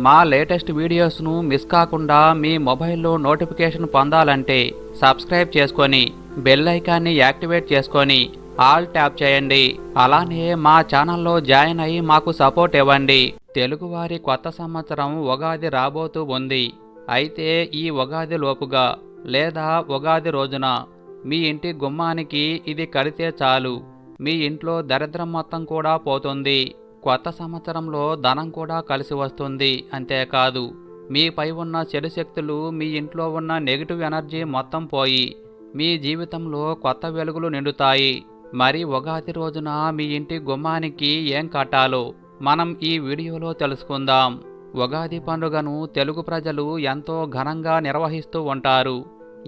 మా latest వీడియోస్ను miss కాకుండా మీ మొబైల్లో నోటిఫికేషన్ పొందాలంటే సబ్స్క్రైబ్ చేసుకొని బెల్ ఐకాన్ని యాక్టివేట్ చేసుకొని ఆల్ ట్యాప్ చేయండి. అలానే మా ఛానల్లో జాయిన్ అయ్యి మాకు సపోర్ట్ ఇవ్వండి. తెలుగువారి కొత్త సంవత్సరం ఉగాది రాబోతూ ఉంది. అయితే ఈ ఉగాది లోపుగా లేదా ఉగాది రోజున మీ ఇంటి గుమ్మానికి ఇది కడితే చాలు, మీ ఇంట్లో దరిద్రం మొత్తం కూడా పోతుంది. కొత్త సంవత్సరంలో ధనం కూడా కలిసి వస్తుంది. అంతేకాదు, మీపై ఉన్న చెడు శక్తులు, మీ ఇంట్లో ఉన్న నెగిటివ్ ఎనర్జీ మొత్తం పోయి మీ జీవితంలో కొత్త వెలుగులు నిండుతాయి. మరి ఉగాది రోజున మీ ఇంటి గుమ్మానికి ఏం కట్టాలో మనం ఈ వీడియోలో తెలుసుకుందాం. ఉగాది పండుగను తెలుగు ప్రజలు ఎంతో ఘనంగా నిర్వహిస్తూ ఉంటారు.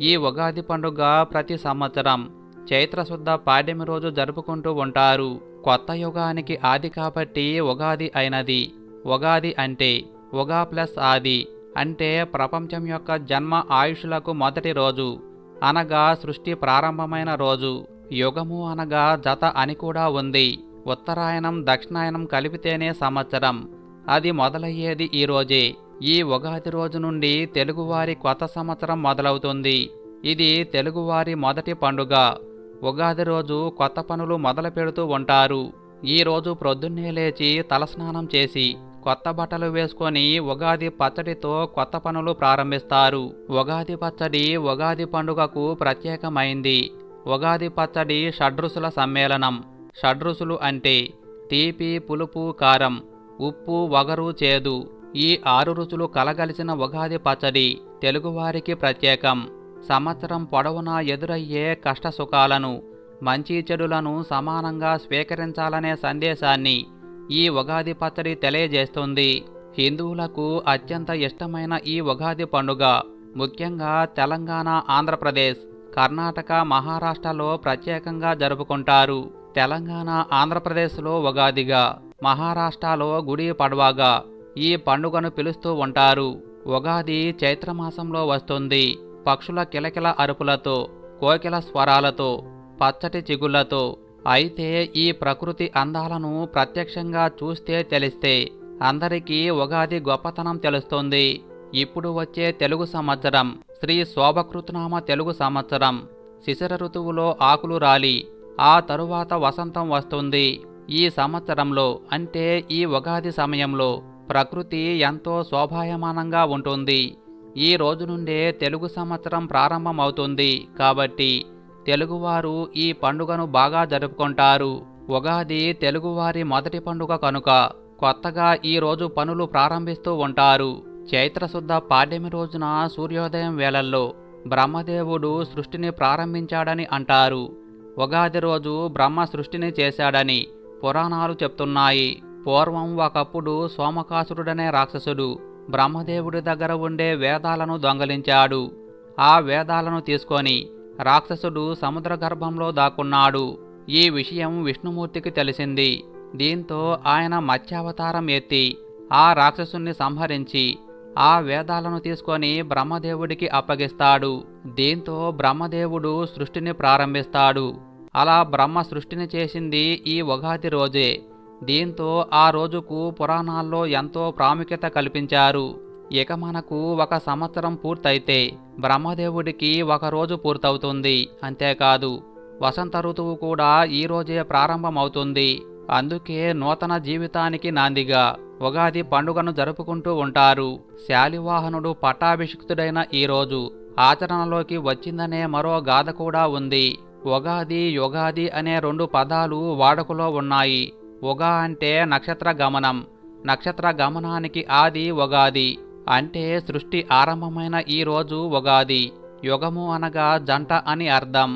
ఈ ఉగాది పండుగ ప్రతి సంవత్సరం చైత్రశుద్ధ పాడ్యమి రోజు జరుపుకుంటూ ఉంటారు. కొత్త యుగానికి ఆది కాబట్టి ఉగాది అయినది. ఉగాది అంటే ఉగా ప్లస్ ఆది, అంటే ప్రపంచం యొక్క జన్మ ఆయుష్లకు మొదటి రోజు, అనగా సృష్టి ప్రారంభమైన రోజు. యుగము అనగా జత అని కూడా ఉంది. ఉత్తరాయణం దక్షిణాయనం కలిపితేనే సంవత్సరం. అది మొదలయ్యేది ఈ రోజే. ఈ ఉగాది రోజు నుండి తెలుగువారి కొత్త సంవత్సరం మొదలవుతుంది. ఇది తెలుగువారి మొదటి పండుగ. ఉగాది రోజు కొత్త పనులు మొదలు పెడుతూ ఉంటారు. ఈ రోజు ప్రొద్దున్నే లేచి తలస్నానం చేసి కొత్త బట్టలు వేసుకొని ఉగాది పచ్చడితో కొత్త పనులు ప్రారంభిస్తారు. ఉగాది పచ్చడి ఉగాది పండుగకు ప్రత్యేకమైంది. ఉగాది పచ్చడి షడ్రుచుల సమ్మేళనం. షడ్రుచులు అంటే తీపి, పులుపు, కారం, ఉప్పు, వగరు, చేదు. ఈ 6 రుచులు కలగలిసిన ఉగాది పచ్చడి తెలుగువారికి ప్రత్యేకం. సంవత్సరం పొడవునా ఎదురయ్యే కష్ట సుఖాలను, మంచి చెడులను సమానంగా స్వీకరించాలనే సందేశాన్ని ఈ ఉగాది పచ్చడి తెలియజేస్తుంది. హిందువులకు అత్యంత ఇష్టమైన ఈ ఉగాది పండుగ ముఖ్యంగా తెలంగాణ, ఆంధ్రప్రదేశ్, కర్ణాటక, మహారాష్ట్రలో ప్రత్యేకంగా జరుపుకుంటారు. తెలంగాణ, ఆంధ్రప్రదేశ్లో ఉగాదిగా, మహారాష్ట్రలో గుడి పడ్వాగా ఈ పండుగను పిలుస్తూ ఉంటారు. ఉగాది చైత్రమాసంలో వస్తుంది. పక్షుల కిలకిల అరుపులతో, కోకిల స్వరాలతో, పచ్చటి చిగుళ్లతో. అయితే ఈ ప్రకృతి అందాలను ప్రత్యక్షంగా చూస్తే తెలిస్తే అందరికీ ఉగాది గొప్పతనం తెలుస్తుంది. ఇప్పుడు వచ్చే తెలుగు సంవత్సరం శ్రీ శోభకృతనామ తెలుగు సంవత్సరం. శిశిర ఋతువులో ఆకులు రాలి ఆ తరువాత వసంతం వస్తుంది. ఈ సంవత్సరంలో అంటే ఈ ఉగాది సమయంలో ప్రకృతి ఎంతో శోభాయమానంగా ఉంటుంది. ఈ రోజు నుండే తెలుగు సంవత్సరం ప్రారంభమవుతుంది. కాబట్టి తెలుగువారు ఈ పండుగను బాగా జరుపుకుంటారు. ఉగాది తెలుగువారి మొదటి పండుగ కనుక కొత్తగా ఈ రోజు పనులు ప్రారంభిస్తూ ఉంటారు. చైత్రశుద్ధ పాడ్యమి రోజున సూర్యోదయం వేళల్లో బ్రహ్మదేవుడు సృష్టిని ప్రారంభించాడని అంటారు. ఉగాది రోజు బ్రహ్మ సృష్టిని చేశాడని పురాణాలు చెప్తున్నాయి. పూర్వం ఒకప్పుడు సోమకాసురుడనే రాక్షసుడు బ్రహ్మదేవుడి దగ్గర ఉండే వేదాలను దొంగలించాడు. ఆ వేదాలను తీసుకొని రాక్షసుడు సముద్ర గర్భంలో దాక్కున్నాడు. ఈ విషయం విష్ణుమూర్తికి తెలిసింది. దీంతో ఆయన మత్స్యావతారం ఎత్తి ఆ రాక్షసుని సంహరించి ఆ వేదాలను తీసుకొని బ్రహ్మదేవుడికి అప్పగిస్తాడు. దీంతో బ్రహ్మదేవుడు సృష్టిని ప్రారంభిస్తాడు. అలా బ్రహ్మ సృష్టిని చేసింది ఈ ఉగాది రోజే. దీంతో ఆ రోజుకు పురాణాల్లో ఎంతో ప్రాముఖ్యత కల్పించారు. ఇక మనకు ఒక సంవత్సరం పూర్తయితే బ్రహ్మదేవుడికి ఒక రోజు పూర్తవుతుంది. అంతేకాదు, వసంత ఋతువు కూడా ఈ రోజే ప్రారంభమవుతుంది. అందుకే నూతన జీవితానికి నాందిగా ఉగాది పండుగను జరుపుకుంటూ ఉంటారు. శాలివాహనుడు పట్టాభిషిక్తుడైన ఈ రోజు ఆచరణలోకి వచ్చిందనే మరో గాథ కూడా ఉంది. ఉగాది, యుగాది అనే 2 పదాలు వాడుకలో ఉన్నాయి. ఉగా అంటే నక్షత్ర గమనం. నక్షత్ర గమనానికి ఆది ఉగాది. అంటే సృష్టి ఆరంభమైన ఈ రోజు ఉగాది. యుగము అనగా జంట అని అర్థం.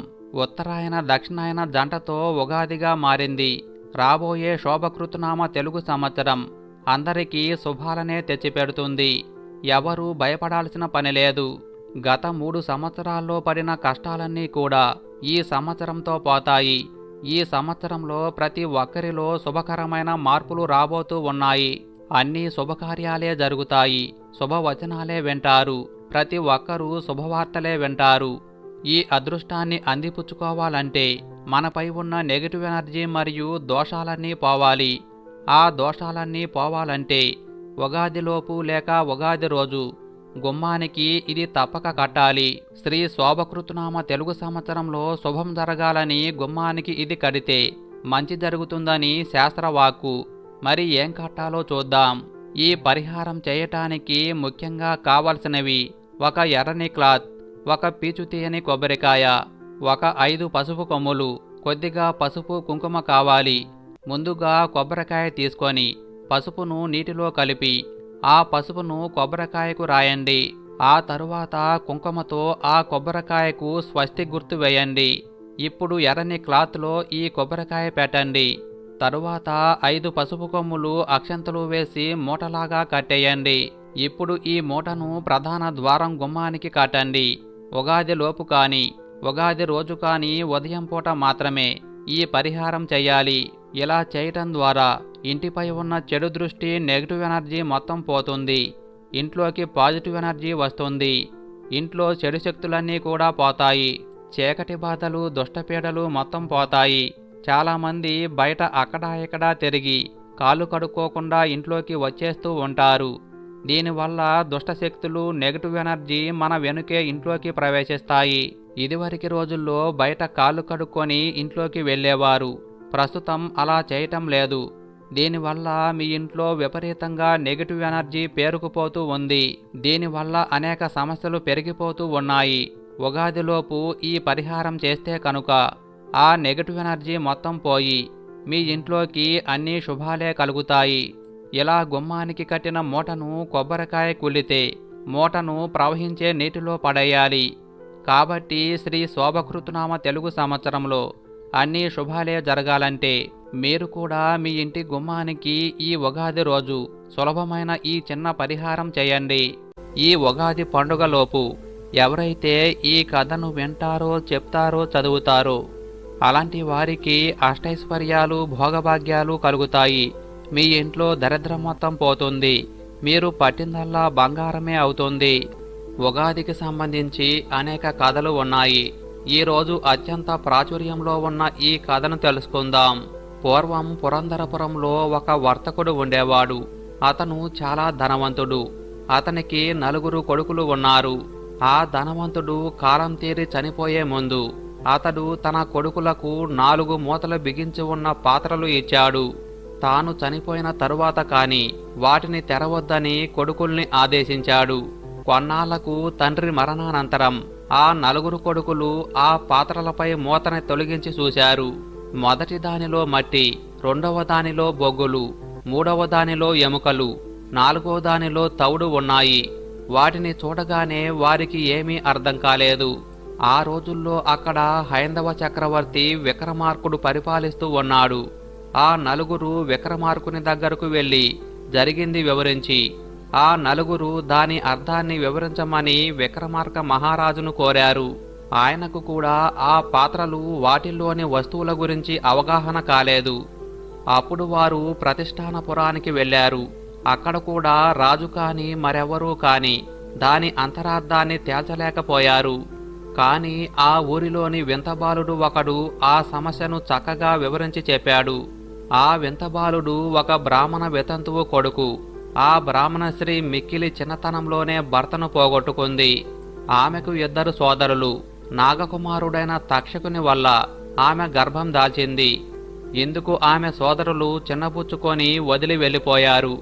ఉత్తరాయణ దక్షిణాయన జంటతో ఉగాదిగా మారింది. రాబోయే శోభకృతనామ తెలుగు సంవత్సరం అందరికీ శుభాలనే తెచ్చిపెడుతుంది. ఎవరూ భయపడాల్సిన పని లేదు. గత 3 సంవత్సరాల్లో పడిన కష్టాలన్నీ కూడా ఈ సంవత్సరంతో పోతాయి. ఈ సంవత్సరంలో ప్రతి ఒక్కరిలో శుభకరమైన మార్పులు రాబోతూ ఉన్నాయి. అన్ని శుభకార్యాలే జరుగుతాయి. శుభవచనాలే వింటారు. ప్రతి ఒక్కరూ శుభవార్తలే వింటారు. ఈ అదృష్టాన్ని అందిపుచ్చుకోవాలంటే మనపై ఉన్న నెగిటివ్ ఎనర్జీ మరియు దోషాలన్నీ పోవాలి. ఆ దోషాలన్నీ పోవాలంటే ఉగాదిలోపు లేక ఉగాది రోజు గుమ్మానికి ఇది తప్పక కట్టాలి. శ్రీ శోభకృతనామ తెలుగు సంవత్సరంలో శుభం జరగాలని గుమ్మానికి ఇది కడితే మంచి జరుగుతుందని శాస్త్రవాక్కు. మరి ఏం కట్టాలో చూద్దాం. ఈ పరిహారం చేయటానికి ముఖ్యంగా కావలసినవి: ఒక ఎర్రని క్లాత్, ఒక పీచు తీయని కొబ్బరికాయ, ఒక 5 పసుపు కొమ్ములు, కొద్దిగా పసుపు కుంకుమ కావాలి. ముందుగా కొబ్బరికాయ తీసుకొని పసుపును నీటిలో కలిపి ఆ పసుపును కొబ్బరికాయకు రాయండి. ఆ తరువాత కుంకుమతో ఆ కొబ్బరికాయకు స్వస్తి గుర్తు వేయండి. ఇప్పుడు ఎర్రని క్లాత్లో ఈ కొబ్బరికాయ పెట్టండి. తరువాత 5 పసుపు కొమ్ములు అక్షంతలు వేసి మూటలాగా కట్టేయండి. ఇప్పుడు ఈ మూటను ప్రధాన ద్వారం గుమ్మానికి కట్టండి. ఉగాది లోపు కానీ ఉగాది రోజు కానీ ఉదయం పూట మాత్రమే ఈ పరిహారం చెయ్యాలి. ఇలా చేయటం ద్వారా ఇంటిపై ఉన్న చెడు దృష్టి, నెగిటివ్ ఎనర్జీ మొత్తం పోతుంది. ఇంట్లోకి పాజిటివ్ ఎనర్జీ వస్తుంది. ఇంట్లో చెడు శక్తులన్నీ కూడా పోతాయి. చీకటి బాధలు, దుష్టపీడలు మొత్తం పోతాయి. చాలామంది బయట అక్కడా ఇక్కడా తిరిగి కాళ్ళు కడుక్కోకుండా ఇంట్లోకి వచ్చేస్తూ ఉంటారు. దీనివల్ల దుష్టశక్తులు, నెగిటివ్ ఎనర్జీ మన వెనుకే ఇంట్లోకి ప్రవేశిస్తాయి. ఇదివరకు రోజుల్లో బయట కాళ్ళు కడుక్కొని ఇంట్లోకి వెళ్ళేవారు. ప్రస్తుతం అలా చేయటం లేదు. దీనివల్ల మీ ఇంట్లో విపరీతంగా నెగిటివ్ ఎనర్జీ పేరుకుపోతూ ఉంది. దీనివల్ల అనేక సమస్యలు పెరిగిపోతూ ఉన్నాయి. ఉగాదిలోపు ఈ పరిహారం చేస్తే కనుక ఆ నెగిటివ్ ఎనర్జీ మొత్తం పోయి మీ ఇంట్లోకి అన్ని శుభాలే కలుగుతాయి. ఇలా గుమ్మానికి కట్టిన మూటను కొబ్బరికాయ కుళ్ళితే మూటను ప్రవహించే నీటిలో పడేయాలి. కాబట్టి శ్రీ శోభకృతనామ తెలుగు సంవత్సరంలో అన్ని శుభాలే జరగాలంటే మీరు కూడా మీ ఇంటి గుమ్మానికి ఈ ఉగాది రోజు సులభమైన ఈ చిన్న పరిహారం చేయండి. ఈ ఉగాది పండుగలోపు ఎవరైతే ఈ కథను వింటారో, చెప్తారో, చదువుతారో అలాంటి వారికి అష్టైశ్వర్యాలు, భోగభాగ్యాలు కలుగుతాయి. మీ ఇంట్లో దరిద్రం మొత్తం పోతుంది. మీరు పట్టిందల్లా బంగారమే అవుతుంది. ఉగాదికి సంబంధించి అనేక కథలు ఉన్నాయి. ఈరోజు అత్యంత ప్రాచుర్యంలో ఉన్న ఈ కథను తెలుసుకుందాం. పూర్వం పురంధరపురంలో ఒక వర్తకుడు ఉండేవాడు. అతను చాలా ధనవంతుడు. అతనికి 4 కొడుకులు ఉన్నారు. ఆ ధనవంతుడు కాలం తీరి చనిపోయే ముందు అతడు తన కొడుకులకు 4 మూతలు బిగించి ఉన్న పాత్రలు ఇచ్చాడు. తాను చనిపోయిన తరువాత కాని వాటిని తెరవద్దని కొడుకుల్ని ఆదేశించాడు. కొన్నాళ్లకు తండ్రి మరణానంతరం ఆ 4 కొడుకులు ఆ పాత్రలపై మూతని తొలగించి చూశారు. మొదటి దానిలో మట్టి, రెండవ దానిలో బొగ్గులు, మూడవ దానిలో ఎముకలు, 4వ దానిలో తౌడు ఉన్నాయి. వాటిని చూడగానే వారికి ఏమీ అర్థం కాలేదు. ఆ రోజుల్లో అక్కడ హైందవ చక్రవర్తి విక్రమార్కుడు పరిపాలిస్తూ ఉన్నాడు. ఆ 4 విక్రమార్కుని దగ్గరకు వెళ్ళి జరిగింది వివరించి ఆ 4 దాని అర్థాన్ని వివరించమని విక్రమార్క మహారాజును కోరారు. ఆయనకు కూడా ఆ పాత్రలు, వాటిల్లోని వస్తువుల గురించి అవగాహన కాలేదు. అప్పుడు వారు ప్రతిష్టానపురానికి వెళ్ళారు. అక్కడ కూడా రాజు కాని మరెవరూ కాని దాని అంతరార్థాన్ని తేల్చలేకపోయారు. కాని ఆ ఊరిలోని వింతబాలుడు ఒకడు ఆ సమస్యను చక్కగా వివరించి చెప్పాడు. ఆ వింతబాలుడు ఒక బ్రాహ్మణ వితంతువు కొడుకు. ఆ బ్రాహ్మణ స్త్రీ మిక్కిలి చిన్నతనంలోనే భర్తను పోగొట్టుకుంది. ఆమెకు 2 సోదరులు. నాగకుమారుడైన తక్షకుని వల్ల ఆమె గర్భం దాల్చింది. ఇందుకు ఆమె సోదరులు చిన్నపుచ్చుకొని వదిలి వెళ్ళిపోయారు.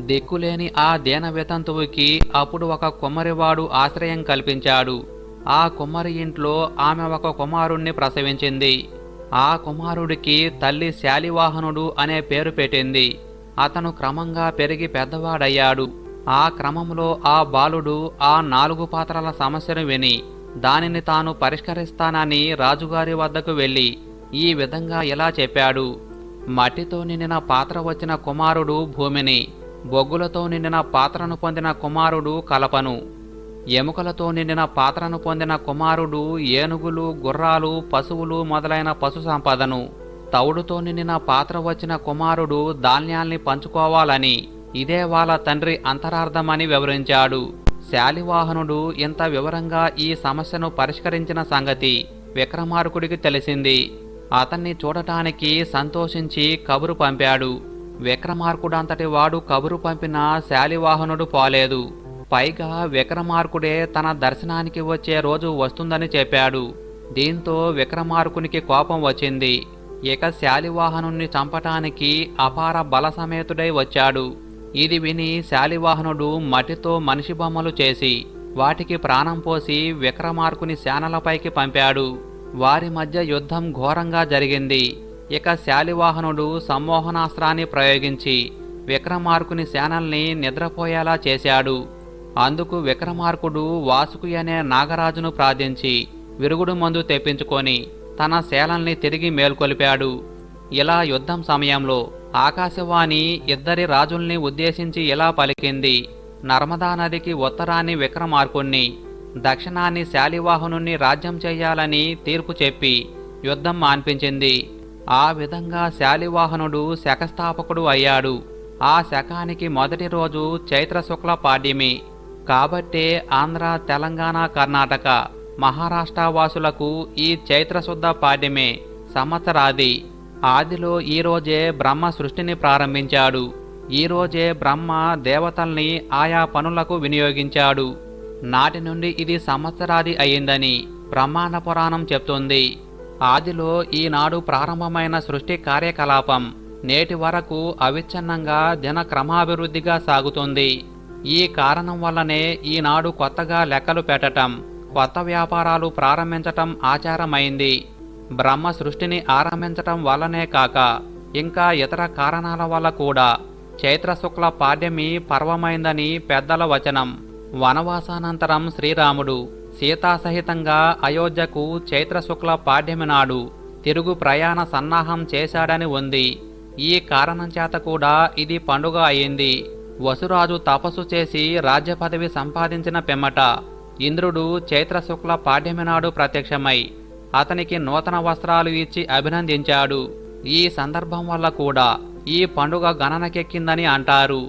దిక్కులేని ఆ దీన వితంతువుకి అప్పుడు ఒక కుమ్మరివాడు ఆశ్రయం కల్పించాడు. ఆ కుమ్మరి ఇంట్లో ఆమె ఒక కుమారుణ్ణి ప్రసవించింది. ఆ కుమారుడికి తల్లి శాలివాహనుడు అనే పేరు పెట్టింది. అతను క్రమంగా పెరిగి పెద్దవాడయ్యాడు. ఆ క్రమంలో ఆ బాలుడు ఆ 4 పాత్రల సమస్యను విని దానిని తాను పరిష్కరిస్తానని రాజుగారి వద్దకు వెళ్ళి ఈ విధంగా ఇలా చెప్పాడు: మట్టితో నిండిన పాత్ర వచ్చిన కుమారుడు భూమిని, బొగ్గులతో నిండిన పాత్రను పొందిన కుమారుడు కలపను, ఎముకలతో నిండిన పాత్రను పొందిన కుమారుడు ఏనుగులు, గుర్రాలు, పశువులు మొదలైన పశు సంపదను, తౌడుతో నిండిన పాత్ర వచ్చిన కుమారుడు ధాన్యాల్ని పంచుకోవాలని ఇదే వాళ్ళ తండ్రి అంతరార్థమని వివరించాడు. శాలివాహనుడు ఇంత వివరంగా ఈ సమస్యను పరిష్కరించిన సంగతి విక్రమార్కుడికి తెలిసింది. అతన్ని చూడటానికి సంతోషించి కబురు పంపాడు. విక్రమార్కుడంతటి వాడు కబురు పంపిన శాలివాహనుడు పోలేదు. పైగా విక్రమార్కుడే తన దర్శనానికి వచ్చే రోజు వస్తుందని చెప్పాడు. దీంతో విక్రమార్కునికి కోపం వచ్చింది. ఇక శాలివాహనుణ్ణి చంపటానికి అపార బల సమేతుడై వచ్చాడు. ఇది విని శాలివాహనుడు మట్టితో మనిషి బొమ్మలు చేసి వాటికి ప్రాణం పోసి విక్రమార్కుని సేనలపైకి పంపాడు. వారి మధ్య యుద్ధం ఘోరంగా జరిగింది. ఇక శాలివాహనుడు సమ్మోహనాస్త్రాన్ని ప్రయోగించి విక్రమార్కుని సేనల్ని నిద్రపోయేలా చేశాడు. అందుకు విక్రమార్కుడు వాసుకి అనే నాగరాజును ప్రార్థించి విరుగుడు మందు తెప్పించుకొని తన సేనల్ని తిరిగి మేల్కొలిపాడు. ఇలా యుద్ధం సమయంలో ఆకాశవాణి ఇద్దరి రాజుల్ని ఉద్దేశించి ఇలా పలికింది: నర్మదా నదికి ఉత్తరాన్ని విక్రమార్కుణ్ణి, దక్షిణాన్ని శాలివాహనుణ్ణి రాజ్యం చెయ్యాలని తీర్పు చెప్పి యుద్ధం మాన్పించింది. ఆ విధంగా శాలివాహనుడు శకస్థాపకుడు అయ్యాడు. ఆ శకానికి మొదటి రోజు చైత్ర శుక్ల పాడ్యమి. కాబట్టే ఆంధ్ర, తెలంగాణ, కర్ణాటక, మహారాష్ట్ర వాసులకు ఈ చైత్రశుద్ధ పాడ్యమే సంవత్సరాది. ఆదిలో ఈరోజే బ్రహ్మ సృష్టిని ప్రారంభించాడు. ఈరోజే బ్రహ్మ దేవతల్ని ఆయా పనులకు వినియోగించాడు. నాటి నుండి ఇది సంవత్సరాది అయిందని బ్రహ్మాండ పురాణం చెప్తుంది. ఆదిలో ఈనాడు ప్రారంభమైన సృష్టి కార్యకలాపం నేటి వరకు అవిచ్ఛిన్నంగా దిన క్రమాభివృద్ధిగా సాగుతుంది. ఈ కారణం వల్లనే ఈనాడు కొత్తగా లెక్కలు పెట్టటం, కొత్త వ్యాపారాలు ప్రారంభించటం ఆచారమైంది. బ్రహ్మ సృష్టిని ఆరంభించటం వల్లనే కాక ఇంకా ఇతర కారణాల వల్ల కూడా చైత్రశుక్ల పాడ్యమి పర్వమైందని పెద్దల వచనం. వనవాసానంతరం శ్రీరాముడు సీతాసహితంగా అయోధ్యకు చైత్రశుక్ల పాడ్యమి నాడు తిరుగు ప్రయాణ సన్నాహం చేశాడని ఉంది. ఈ కారణం చేత కూడా ఇది పండుగ అయింది. వసురాజు తపస్సు చేసి రాజ్య పదవి సంపాదించిన పిమ్మట ఇంద్రుడు చైత్రశుక్ల పాడ్యమి నాడు ప్రత్యక్షమై అతనికి నూతన వస్త్రాలు ఇచ్చి అభినందించాడు. ఈ సందర్భం వల్ల కూడా ఈ పండుగ గణనకెక్కిందని అంటారు.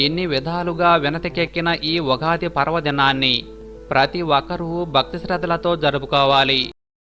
ఎన్ని విధాలుగా వినతికెక్కిన ఈ ఉగాది పర్వదినాన్ని ప్రతి ఒక్కరూ భక్తి శ్రద్ధలతో జరుపుకోవాలి.